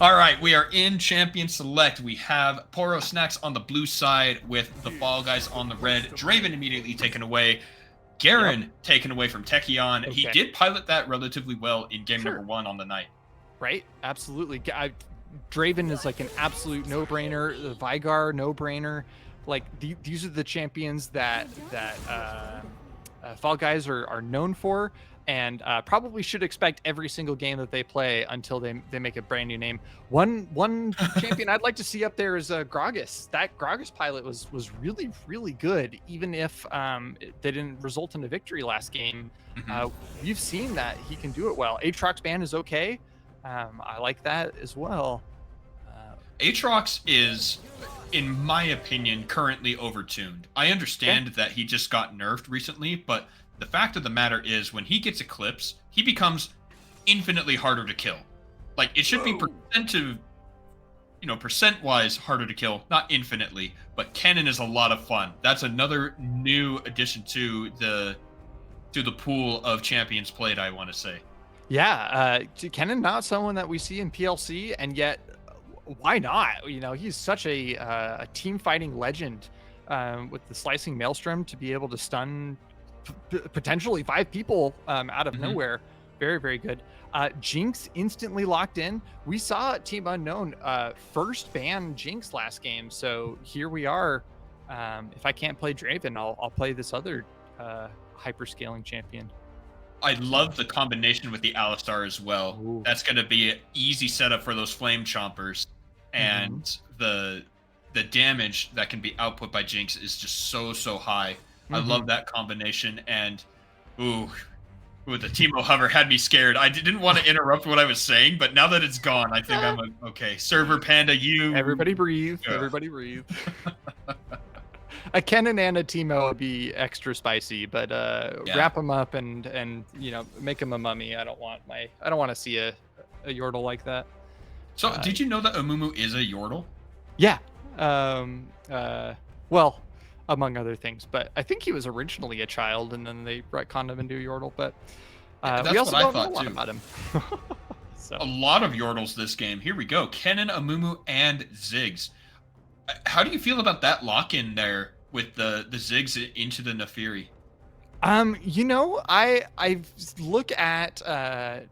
All right, we are in Champion Select. We have Poro-Snax on the blue side with the Fall Guys on the red. Draven immediately taken away. Yep. Garen taken away from Techion. He Okay. did pilot that relatively well in game Sure. number 1 on the night. Right. Absolutely. Draven is like an absolute no-brainer. The Vigar, no-brainer. Like these are the champions that Fall Guys are known for, and probably should expect every single game that they play until they make a brand new name. One champion I'd like to see up there is Gragas. That Gragas pilot was really good, even if they didn't result in a victory last game. We've seen that he can do it well. Aatrox ban is okay. I like that as well. Aatrox is, in my opinion, currently overtuned. I understand that he just got nerfed recently, but the fact of the matter is when he gets Eclipse, he becomes infinitely harder to kill. Like, it should be percent-wise harder to kill, not infinitely, but Kennen is a lot of fun. That's another new addition to the pool of champions played, I want to say. Yeah, Kennen not someone that we see in PLC, and yet why not? He's such a team fighting legend with the slicing maelstrom to be able to stun potentially 5 people out of nowhere. Very, very good. Jinx instantly locked in. We saw Team Unknown first ban Jinx last game, so here we are. If I can't play Draven, I'll play this other hyperscaling champion. I love the combination with the Alistar as well. Ooh. That's going to be an easy setup for those Flame Chompers. And the damage that can be output by Jinx is just so high. I love that combination. And, the Teemo Hover had me scared. I didn't want to interrupt what I was saying, but now that it's gone, I think I'm okay. Server Panda, Everybody breathe. Yeah. Everybody breathe. A Kennen and a Teemo would be extra spicy, but wrap them up and make him a mummy. I don't want to see a Yordle like that. So did you know that Amumu is a Yordle? Yeah. Well, among other things, but I think he was originally a child and then they retconned him into a Yordle, but we also don't know a lot about him. So. A lot of Yordles this game. Here we go. Kennen, Amumu, and Ziggs. How do you feel about that lock-in there with the Ziggs into the Naafiri? I look at I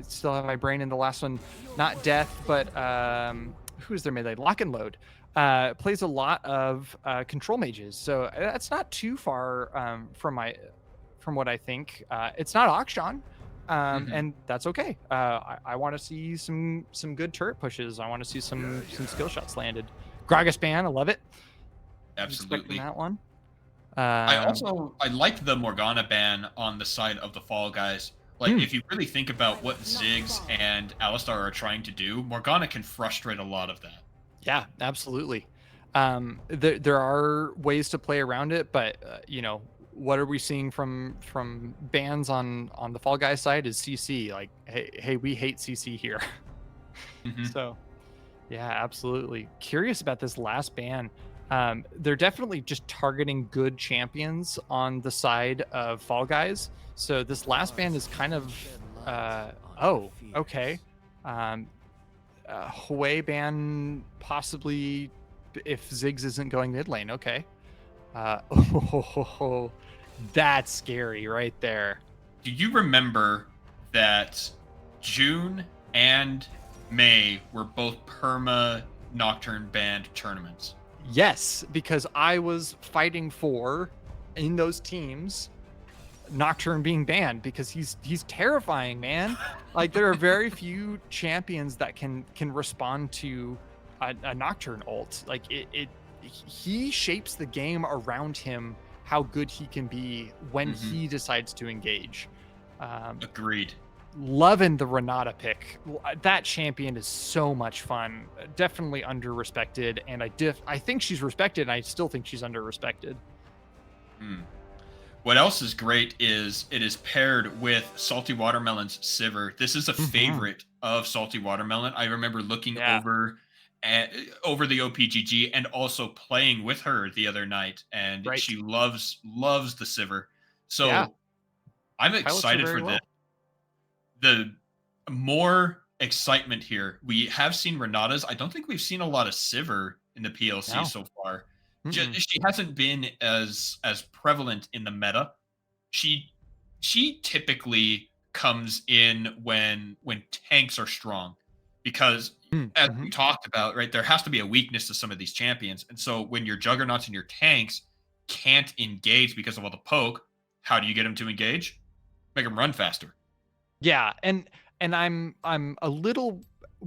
still have my brain in the last one, not Death, but who is their melee? Lock and Load. Plays a lot of control mages, so that's not too far from what I think. It's not Akshan. And that's okay. I want to see some good turret pushes. I want to see some skill shots landed. Gragas ban, I love it. Absolutely. That one. I like the Morgana ban on the side of the Fall Guys. Like, if you really think about what Ziggs and Alistar are trying to do, Morgana can frustrate a lot of that. Yeah, absolutely. There are ways to play around it, but what are we seeing from bans on the Fall Guys side is CC. Like, hey, we hate CC here. So, yeah, absolutely. Curious about this last ban. They're definitely just targeting good champions on the side of Fall Guys. So this last ban is kind of, okay. Hue ban possibly if Ziggs isn't going mid lane. Okay. That's scary right there. Do you remember that June and May were both perma Nocturne banned tournaments? Yes, because I was fighting for, in those teams, Nocturne being banned because he's terrifying, man. Like, there are very few champions that can respond to a Nocturne ult. Like, he shapes the game around him, how good he can be when he decides to engage. Agreed. Loving the Renata pick. That champion is so much fun. Definitely under-respected, and I think she's respected, and I still think she's under-respected. What else is great is it is paired with Salty Watermelon's Sivir. This is a favorite of Salty Watermelon. I remember looking over the OPGG and also playing with her the other night, and she loves the Sivir. So I'm excited for this. The more excitement here. We have seen Renata's. I don't think we've seen a lot of Sivir in the PLC No. so far. Mm-mm. She hasn't been as prevalent in the meta. She she typically comes in when tanks are strong because as we Mm-hmm. talked about, right, there has to be a weakness to some of these champions. And so when your juggernauts and your tanks can't engage because of all the poke, how do you get them to engage? Make them run faster. Yeah, and I'm a little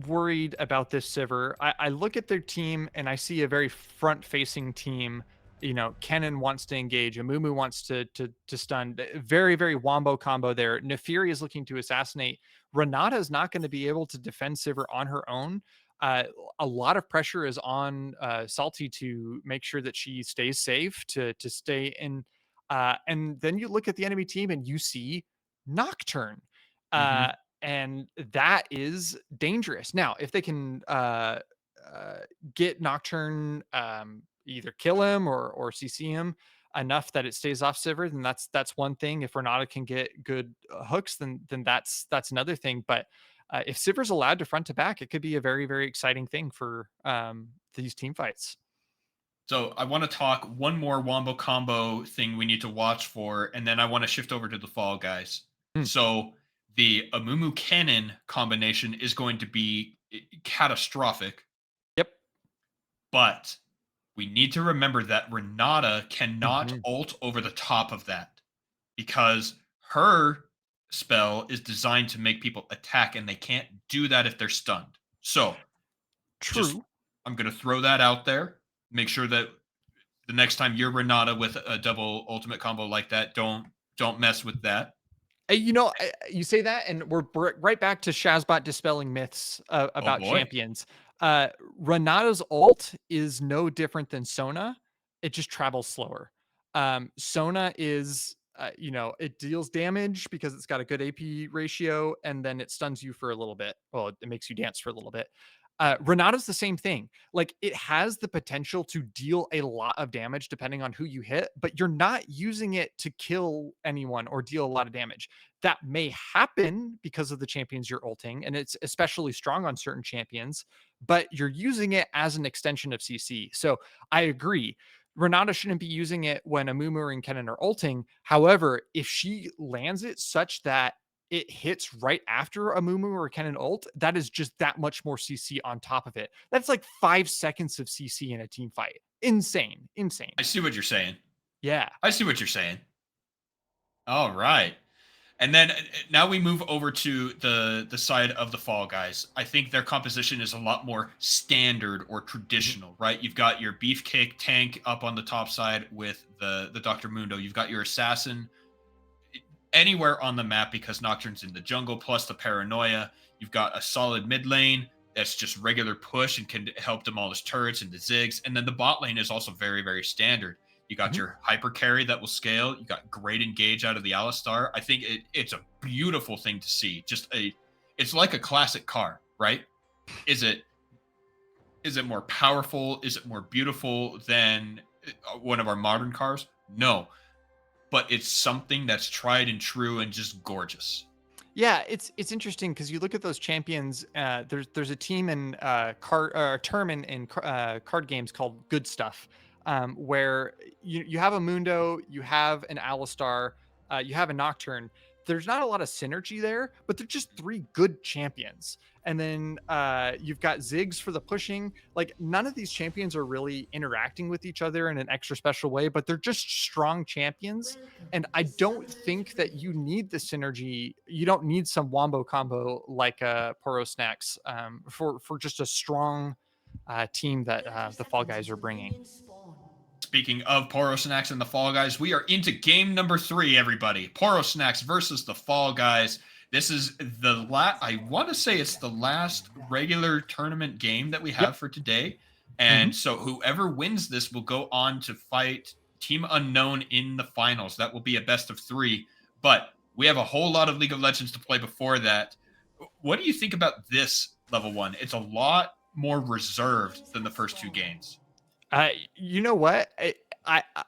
worried about this Sivir. I look at their team and I see a very front-facing team. You know, Kennen wants to engage, Amumu wants to stun. Very, very wombo combo there. Nefiri is looking to assassinate. Renata is not going to be able to defend Sivir on her own. Uh, a lot of pressure is on Salty to make sure that she stays safe, to stay in. And then you look at the enemy team and you see Nocturne, uh, Hmm. and that is dangerous. Now, if they can uh, get Nocturne, either kill him or CC him enough that it stays off Sivir, then that's one thing. If Renata can get good hooks, then that's another thing. But if Sivir's allowed to front to back, it could be a very very exciting thing for these team fights. So I want to talk one more wombo combo thing we need to watch for, and then I want to shift over to the Fall Guys. Hmm. So the Amumu Cannon combination is going to be catastrophic, Yep. but we need to remember that Renata cannot Hmm. ult over the top of that because her spell is designed to make people attack, and they can't do that if they're stunned. So just True. I'm going to throw that out there. Make sure that the next time you're Renata with a double ultimate combo like that, don't mess with that. You know, you say that, and we're right back to Shazbot dispelling myths Oh about boy. champions. Renata's ult is no different than Sona. It just travels slower. Sona is, you know, it deals damage because it's got a good AP ratio, and then it stuns you for a little bit. Well, it makes you dance for a little bit. Renata's the same thing. Like it has the potential to deal a lot of damage depending on who you hit, but you're not using it to kill anyone or deal a lot of damage. That may happen because of the champions you're ulting, and it's especially strong on certain champions, but you're using it as an extension of CC. So I agree. Renata shouldn't be using it when Amumu and Kennen are ulting. However, if she lands it such that it hits right after a Mumu or a Kennen ult, that is just that much more CC on top of it. That's like 5 seconds of CC in a team fight. Insane. Insane. I see what you're saying. Yeah. I see what you're saying. All right. And then now we move over to the side of the Fall Guys. I think their composition is a lot more standard or Mhm. traditional, right? You've got your beefcake tank up on the top side with the Dr. Mundo. You've got your assassin anywhere on the map because Nocturne's in the jungle, plus the paranoia. You've got a solid mid lane that's just regular push and can help demolish turrets and the zigs. And then the bot lane is also very, very standard. You got Mhm. your hyper carry that will scale. You got great engage out of the Alistar. I think it's a beautiful thing to see. It's like a classic car, right? Is it is it more powerful? Is it more beautiful than one of our modern cars? No, but it's something that's tried and true and just gorgeous. Yeah, it's interesting because you look at those champions. There's a team in card a term in card games called Good Stuff, where you have a Mundo, you have an Alistar, you have a Nocturne. There's not a lot of synergy there, but they're just three good champions. And then you've got Ziggs for the pushing. Like none of these champions are really interacting with each other in an extra special way, but they're just strong champions, and I don't think that you need the synergy. You don't need some wombo combo like Poro-Snax for just a strong team that the Fall Guys are bringing. Speaking of Poro-Snax and the Fall Guys, we are into game number 3, everybody. Poro-Snax versus the Fall Guys. This is the last, I want to say it's the last regular tournament game that we Yep. have for today. Hmm. And so whoever wins this will go on to fight Team Unknown in the finals. That will be a best of 3. But we have a whole lot of League of Legends to play before that. What do you think about this level 1? It's a lot more reserved than the first 2 games. You know what?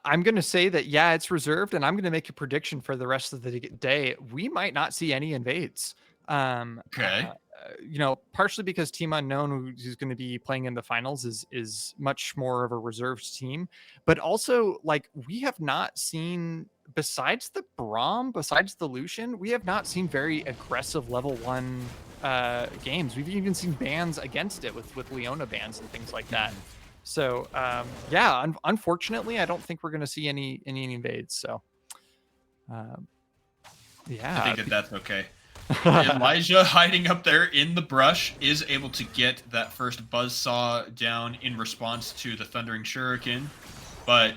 I'm going to say that yeah, it's reserved, and I'm going to make a prediction for the rest of the day. We might not see any invades. Um, uh, Okay. partially because Team Unknown, who's going to be playing in the finals, is much more of a reserved team, but also like we have not seen, besides the Braum, besides the Lucian, we have not seen very aggressive level 1 games. We've even seen bans against it with Leona bans and things like that. So yeah, unfortunately, I don't think we're going to see any invades. So yeah, I think that's okay. Elijah hiding up there in the brush is able to get that first buzzsaw down in response to the thundering shuriken, but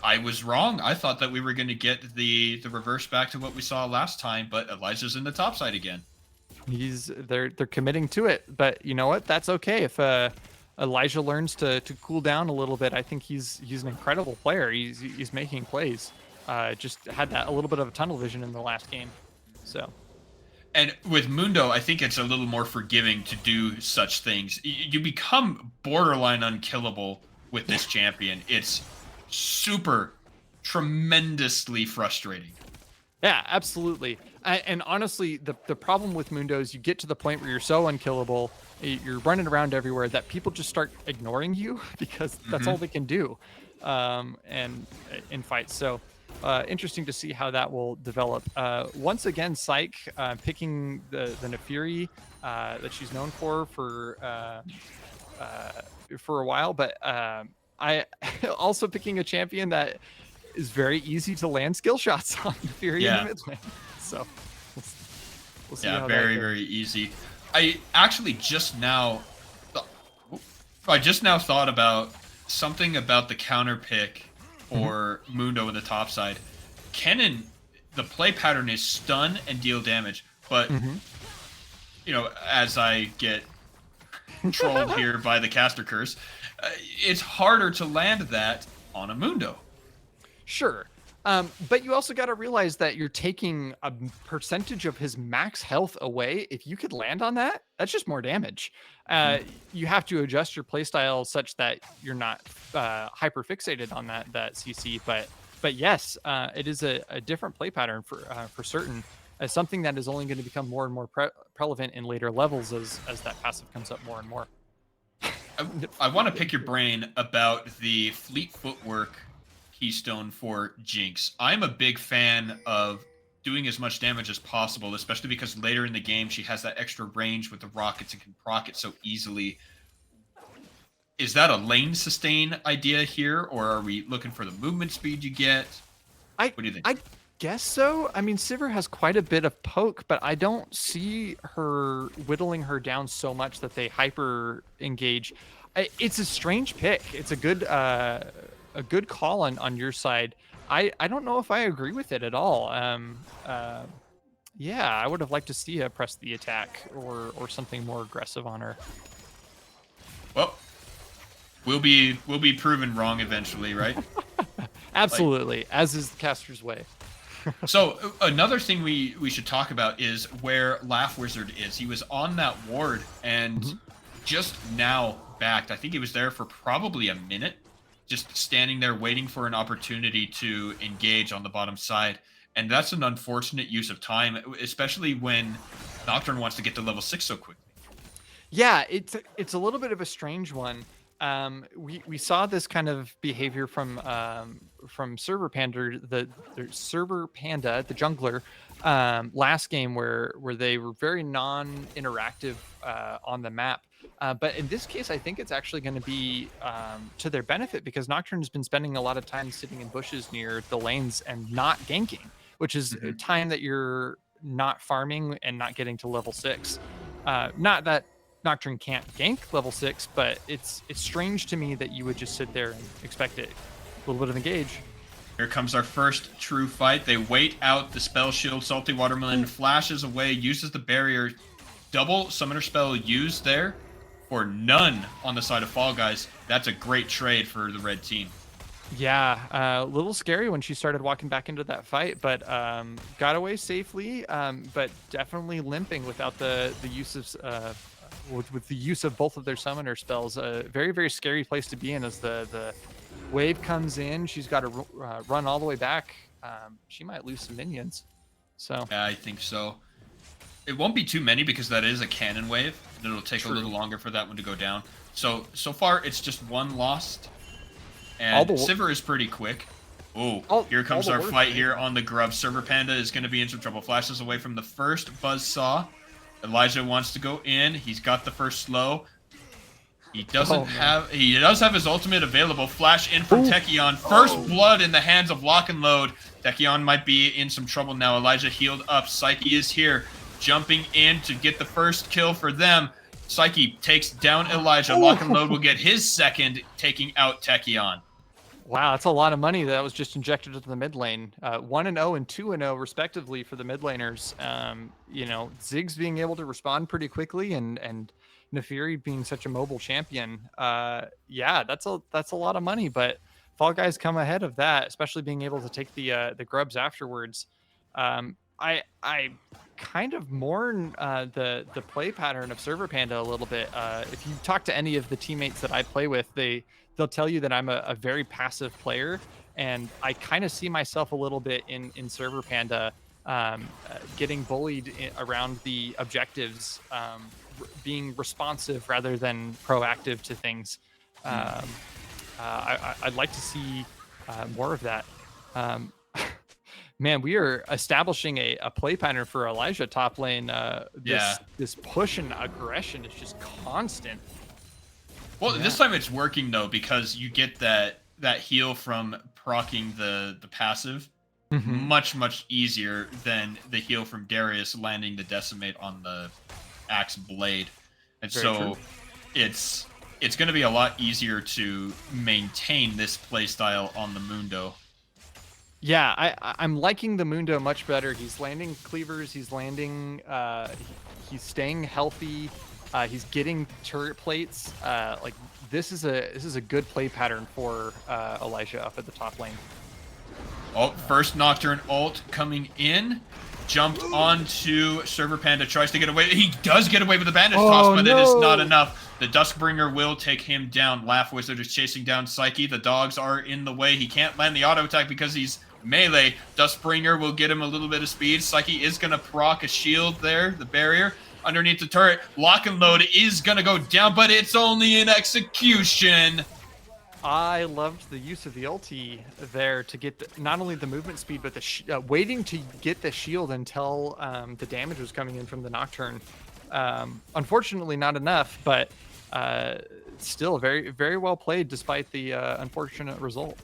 I was wrong. I thought that we were going to get the reverse back to what we saw last time, but Elijah's in the top side again. They're committing to it, but you know what? That's okay. If Elijah learns to cool down a little bit, I think he's an incredible player. He's making plays. Just had that a little bit of a tunnel vision in the last game, so. And with Mundo, I think it's a little more forgiving to do such things. You become borderline unkillable with this champion. It's super, tremendously frustrating. Yeah, absolutely. And honestly, the problem with Mundo is you get to the point where you're so unkillable, you're running around everywhere, that people just start ignoring you because that's all they can do and in fights. So interesting to see how that will develop. Once again, Psyche picking the Nefiri that she's known for a while, but I also picking a champion that is very easy to land skill shots on Nefiri in the mid lane. So we'll see. Yeah, very easy. I actually just now thought about something about the counter pick or Mundo in the top side. Kennen, the play pattern is stun and deal damage, but as I get trolled here by the caster curse, it's harder to land that on a Mundo. Sure. But you also got to realize that you're taking a percentage of his max health away. If you could land on that, that's just more damage. You have to adjust your playstyle such that you're not hyper fixated on that CC. But yes, it is a different play pattern for certain. As something that is only going to become more and more relevant in later levels as that passive comes up more and more. I want to pick your brain about the fleet footwork keystone for Jinx. I'm a big fan of doing as much damage as possible, especially because later in the game she has that extra range with the rockets and can proc it so easily. Is that a lane sustain idea here, or are we looking for the movement speed you get? What do you think? I guess so. I mean, Sivir has quite a bit of poke, but I don't see her whittling her down so much that they hyper engage. It's a strange pick. It's a good call on your side. I don't know if I agree with it at all. Yeah, I would have liked to see her press the attack or something more aggressive on her. Well, we'll be proven wrong eventually, right? Absolutely, as is the caster's way. So another thing we should talk about is where Laugh Wizard is. He was on that ward and just now backed. I think he was there for probably a minute, just standing there waiting for an opportunity to engage on the bottom side. And that's an unfortunate use of time, especially when Nocturne wants to get to level 6 so quickly. Yeah, it's a little bit of a strange one. We saw this kind of behavior from Server Panda, the jungler, last game where they were very non-interactive on the map. But in this case, I think it's actually going to be to their benefit, because Nocturne has been spending a lot of time sitting in bushes near the lanes and not ganking, which is time that you're not farming and not getting to level 6. Not that Nocturne can't gank level 6, but it's strange to me that you would just sit there and expect it. A little bit of engage. Here comes our first true fight. They wait out the spell shield. Salty Watermelon flashes away, uses the barrier. Double summoner spell used there for none on the side of Fall Guys. That's a great trade for the red team. Yeah, a little scary when she started walking back into that fight, but got away safely, but definitely limping without the use of with the use of both of their summoner spells. A very, very scary place to be in as the wave comes in. She's got to run all the way back. She might lose some minions. So yeah, I think so. It won't be too many because that is a cannon wave, and it'll take True. a little longer for that one to go down. So far, it's just one lost. All And the- Sivir is pretty quick. Oh, All- here comes all the our work fight rate. here on the Grub. Server Panda is going to be in some trouble. Flashes away from the first Buzzsaw. Elijah wants to go in. He's got the first slow. He doesn't have... He does have his ultimate available. Flash in from Techion. First blood in the hands of Lock and Load. Techion might be in some trouble now. Elijah healed up. Psyche is here, jumping in to get the first kill for them. Psyche takes down Elijah. Lock and Load will get his second, taking out Techion. Wow, that's a lot of money that was just injected into the mid lane. 1-0 and 2-0 respectively for the mid laners. You know, Ziggs being able to respond pretty quickly, and Nefiri being such a mobile champion. Yeah, that's a lot of money. But Fall Guys come ahead of that, especially being able to take the grubs afterwards. I kind of mourn the play pattern of Server Panda a little bit. If you talk to any of the teammates that I play with, they'll tell you that I'm a very passive player, and I kind of see myself a little bit in Server Panda, getting bullied around the objectives, being responsive rather than proactive to things. I'd like to see more of that. Man, we are establishing a play pattern for Elijah top lane. This push and aggression is just constant. Well, this time it's working though, because you get that heal from proccing the passive much easier than the heal from Darius landing the decimate on the axe blade, and Very so true. it's going to be a lot easier to maintain this playstyle on the Mundo. Yeah, I'm liking the Mundo much better. He's landing cleavers. He's landing. He's staying healthy. He's getting turret plates. Like this is a good play pattern for Elijah up at the top lane. Oh, first Nocturne ult coming in. Jumped onto Server Panda, tries to get away. He does get away with the bandage toss, but it is not enough. The Duskbringer will take him down. Laugh Wizard is chasing down Psyche. The dogs are in the way. He can't land the auto attack because he's melee. Duskbringer will get him a little bit of speed. Psyche is going to proc a shield there, the barrier. Underneath the turret, Lock and Load is going to go down, but it's only an execution. I loved the use of the ulti there to get not only the movement speed, but the waiting to get the shield until the damage was coming in from the Nocturne. Unfortunately, not enough, but still very well played despite the unfortunate result.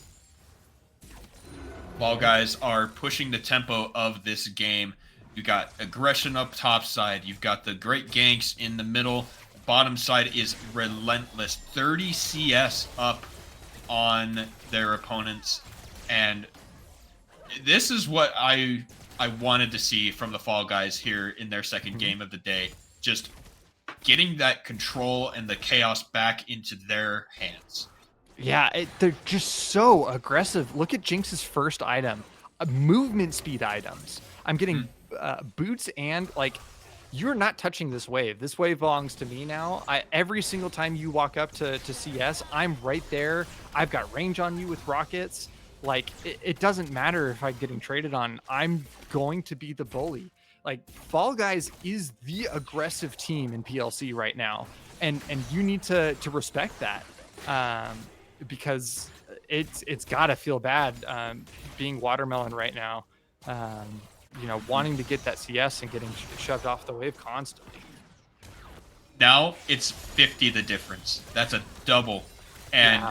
Fall Guys are pushing the tempo of this game. You got aggression up top side. You've got the great ganks in the middle. Bottom side is relentless. 30 CS up on their opponents, and this is what I wanted to see from the Fall Guys here in their second game of the day. Just getting that control and the chaos back into their hands. Yeah, they're just so aggressive. Look at Jinx's first item, movement speed items. I'm getting boots, and like, you're not touching this wave. This wave belongs to me now. Every single time you walk up to CS, I'm right there. I've got range on you with rockets. Like, it doesn't matter if I'm getting traded on. I'm going to be the bully. Like, Fall Guys is the aggressive team in PLC right now, and you need to respect that, because it's got to feel bad being Watermelon right now. You know, wanting to get that CS and getting shoved off the wave constantly. Now it's 50 the difference. That's a double. And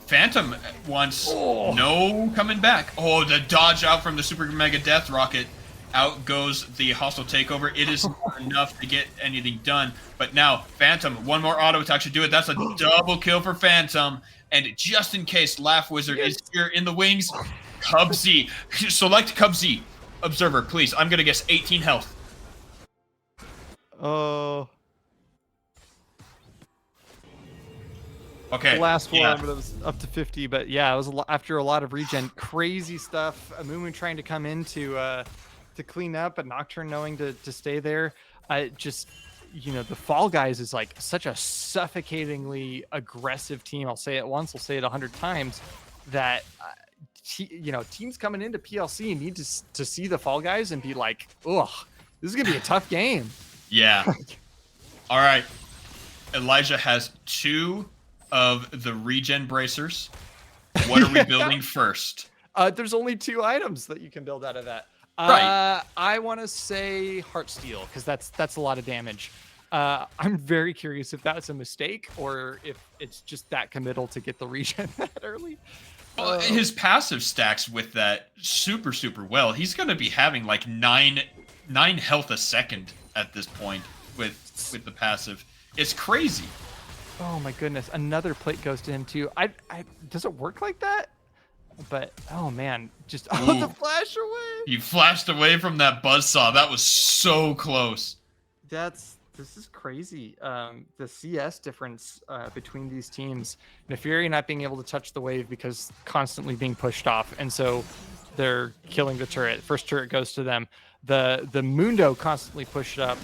Phantom wants no coming back. Oh, the dodge out from the Super Mega Death Rocket. Out goes the hostile takeover. It is not enough to get anything done. But now Phantom, one more auto attack should do it. That's a double kill for Phantom. And just in case Laugh Wizard is here in the wings, Cubsy. Select Cubsy. Observer, please. I'm going to guess 18 health. Oh. Okay. The last one, but it was up to 50. But yeah, it was after a lot of regen. Crazy stuff. Amumu trying to come in to clean up, but Nocturne knowing to stay there. Just, you know, the Fall Guys is like such a suffocatingly aggressive team. I'll say it once, I'll say it 100 times, that you know, teams coming into PLC need to see the Fall Guys and be like, ugh, This is gonna be a tough game. Yeah. All right. Elijah has 2 of the regen bracers. What are we building first? There's only 2 items that you can build out of that. Right. I want to say Heartsteel because that's a lot of damage. I'm very curious if that's a mistake or if it's just that committal to get the regen that early. His passive stacks with that super well. He's going to be having like 9 health a second at this point with the passive. It's crazy. Oh my goodness! Another plate goes to him too. I does it work like that? But oh man, just the flash away. He flashed away from that buzzsaw. That was so close. This is crazy. The CS difference between these teams. Neferi not being able to touch the wave because constantly being pushed off, and so they're killing the turret. First turret goes to them. The Mundo constantly pushed up,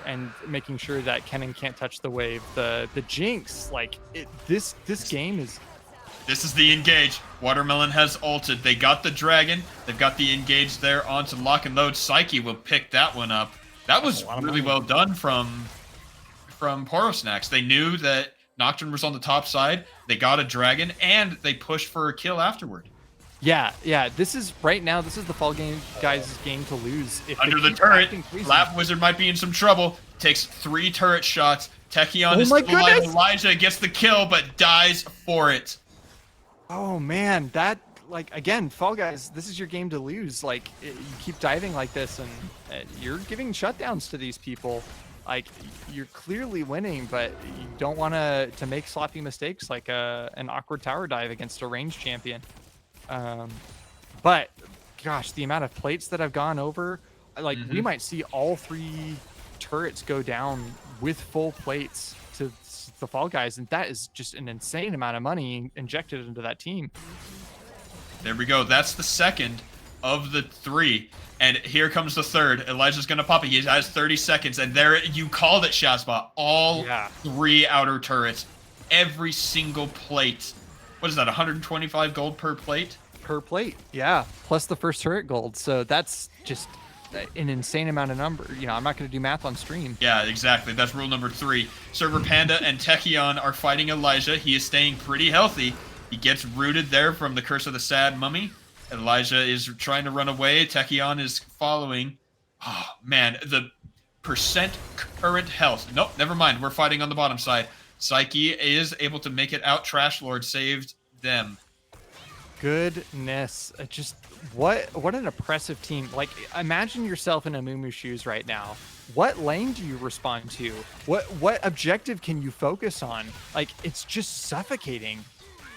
and making sure that Kennen can't touch the wave. The Jinx, this game is. This is the engage. Watermelon has ulted. They got the dragon. They've got the engage there onto lock and load. Psyche will pick that one up. That was really well done from Poro-Snax. They knew that Nocturne was on the top side. They got a dragon, and they pushed for a kill afterward. Yeah. This is the Fall guys' game to lose. If under the turret, Lap Wizard might be in some trouble. Takes 3 turret shots. Techion is still alive. Elijah gets the kill, but dies for it. Oh man, that again, Fall Guys, this is your game to lose. You keep diving like this, and you're giving shutdowns to these people. You're clearly winning, but you don't want to make sloppy mistakes like an awkward tower dive against a ranged champion. But gosh, the amount of plates that have gone over, we might see all 3 turrets go down with full plates to the Fall Guys, and that is just an insane amount of money injected into that team. There we go. That's the second of the 3. And here comes the third. Elijah's going to pop it. He has 30 seconds. And there, you called it, Shazbot. All 3 outer turrets. Every single plate. What is that, 125 gold per plate? Per plate, yeah. Plus the first turret gold. So that's just an insane amount of number. I'm not going to do math on stream. Yeah, exactly. That's rule number 3. Server Panda and Techion are fighting Elijah. He is staying pretty healthy. He gets rooted there from the Curse of the Sad Mummy. Elijah is trying to run away. Techion is following. Oh, man. The percent current health. Nope, never mind. We're fighting on the bottom side. Psyche is able to make it out. Trash Lord saved them. Goodness. Just what an oppressive team. Imagine yourself in Amumu's shoes right now. What lane do you respond to? What objective can you focus on? It's just suffocating.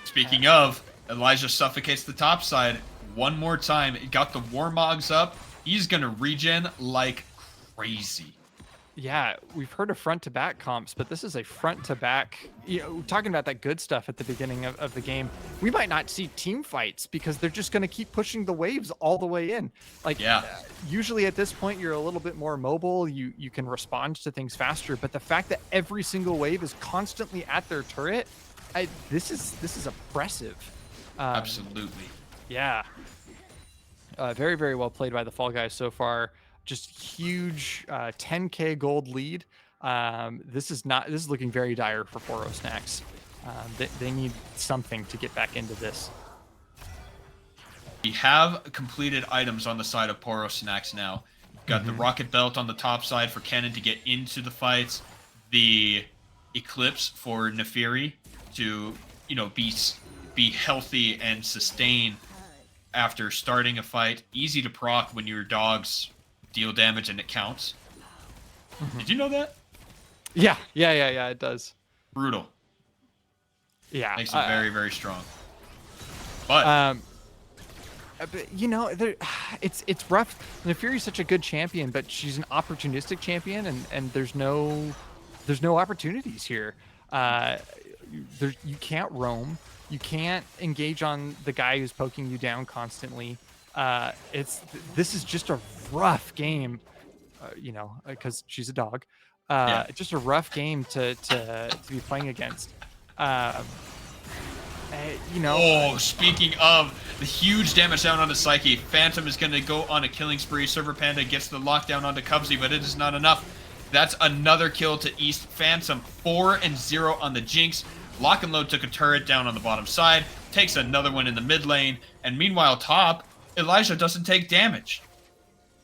Speaking of, Elijah suffocates the top side one more time. He got the Warmogs up. He's going to regen like crazy. Yeah, we've heard of front-to-back comps, but this is a front-to-back. Talking about that good stuff at the beginning of the game, we might not see team fights because they're just going to keep pushing the waves all the way in. Usually at this point, you're a little bit more mobile. You can respond to things faster, but the fact that every single wave is constantly at their turret, this is oppressive. Absolutely. Yeah. Very, very well played by the Fall Guys so far. Just huge 10k gold lead. This is looking very dire for Poro-Snax. They need something to get back into this. We have completed items on the side of Poro-Snax now. We've got the rocket belt on the top side for Kennen to get into the fights. The Eclipse for Neferi to be healthy and sustain after starting a fight. Easy to proc when your dogs deal damage and it counts. Did you know that? Yeah, it does. Brutal. Yeah. Makes it very, very strong. But it's rough. Neferi's such a good champion, but she's an opportunistic champion, and there's no opportunities here. You can't roam. You can't engage on the guy who's poking you down constantly. This is just a rough game, because she's a dog. It's just a rough game to be playing against. You know. Oh, speaking of the huge damage down onto Psyche, Phantom is going to go on a killing spree. Server Panda gets the lockdown onto Cubsy, but it is not enough. That's another kill to East Phantom. 4-0 on the Jinx. Lock and Load took a turret down on the bottom side, takes another one in the mid lane, and meanwhile top, Elijah doesn't take damage.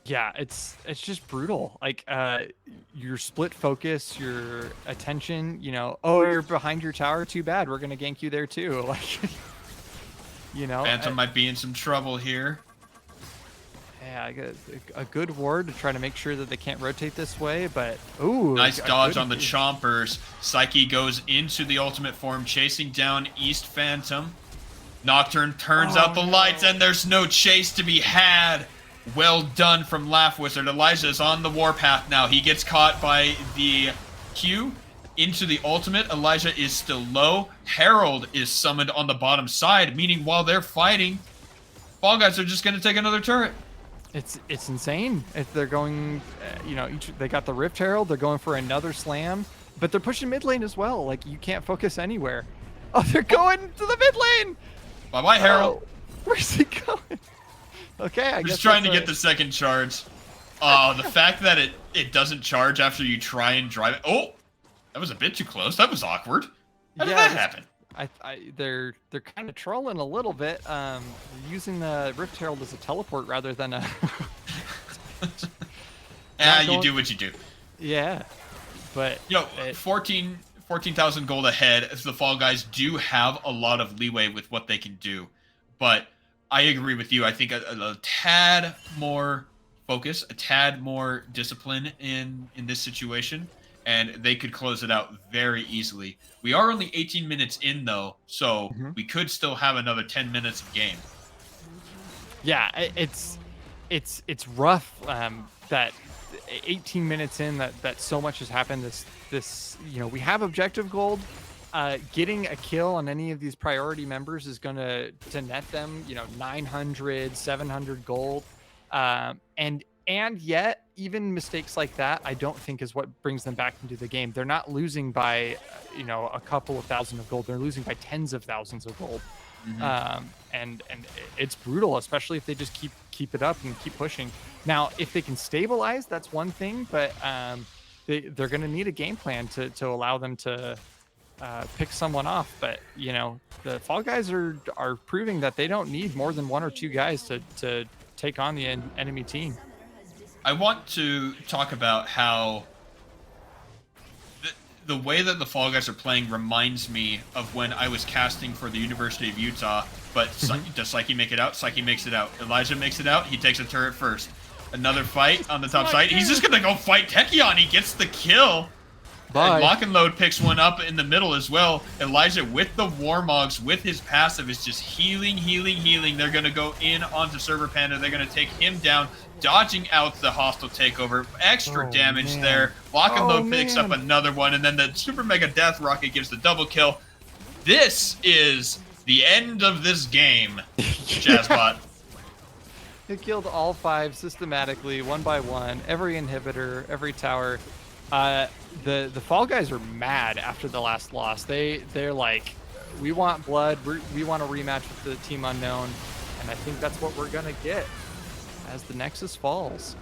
Yeah, it's just brutal. Like your split focus, your attention, you know, oh, you're behind your tower, too bad. We're gonna gank you there too. Like you know. Phantom might be in some trouble here. Yeah, I got a good ward to try to make sure that they can't rotate this way, but ooh, nice dodge on the Chompers. Psyche goes into the ultimate form, chasing down East Phantom. Nocturne turns out the lights, and there's no chase to be had. Well done from Laugh Wizard. Elijah is on the warpath now. He gets caught by the Q into the ultimate. Elijah is still low. Herald is summoned on the bottom side, meaning while they're fighting, Fall Guys are just going to take another turret. It's insane. If they're going, you know, they got the Rift Herald. They're going for another slam, but they're pushing mid lane as well. Like you can't focus anywhere. Oh, they're going to the mid lane. Bye-bye, Herald. Where's he going? Okay, I guess just trying to get the second charge. Oh, the fact that it doesn't charge after you try and drive it. Oh, that was a bit too close. That was awkward. How did that happen? They're kind of trolling a little bit, using the Rift Herald as a teleport rather than a. You do what you do. Yeah, but 14,000 gold ahead. As the Fall Guys do have a lot of leeway with what they can do, but I agree with you. I think a tad more focus, a tad more discipline in this situation, and they could close it out very easily. We are only 18 minutes in, though, so we could still have another 10 minutes of game. Yeah, it's rough that 18 minutes in that so much has happened. This you know, we have objective gold. Getting a kill on any of these priority members is going to net them, you know, 900, 700 gold. And yet, even mistakes like that, I don't think is what brings them back into the game. They're not losing by, you know, a couple of thousand of gold. They're losing by tens of thousands of gold. And it's brutal, especially if they just keep it up and keep pushing. Now, if they can stabilize, that's one thing, but they're going to need a game plan to allow them to pick someone off. But you know, the Fall Guys are proving that they don't need more than one or two guys to take on the enemy team. I want to talk about how the way that the Fall Guys are playing reminds me of when I was casting for the University of Utah. But does Psyche make it out? Psyche makes it out. Elijah makes it out. He takes a turret first. Another fight on the top side. He's just gonna go fight Techion. He gets the kill. Bye. And Lock and Load picks one up in the middle as well. Elijah with the Warmogs, with his passive, is just healing. They're going to go in onto Server Panda. They're going to take him down, dodging out the hostile takeover. Extra damage there. Lock and Load picks up another one, and then the Super Mega Death Rocket gives the double kill. This is the end of this game, Jazzbot. It killed all 5 systematically, one by one, every inhibitor, every tower. The Fall Guys are mad after the last loss. They're like, we want blood. We want a rematch with the Team Unknown, and I think that's what we're gonna get as the Nexus falls.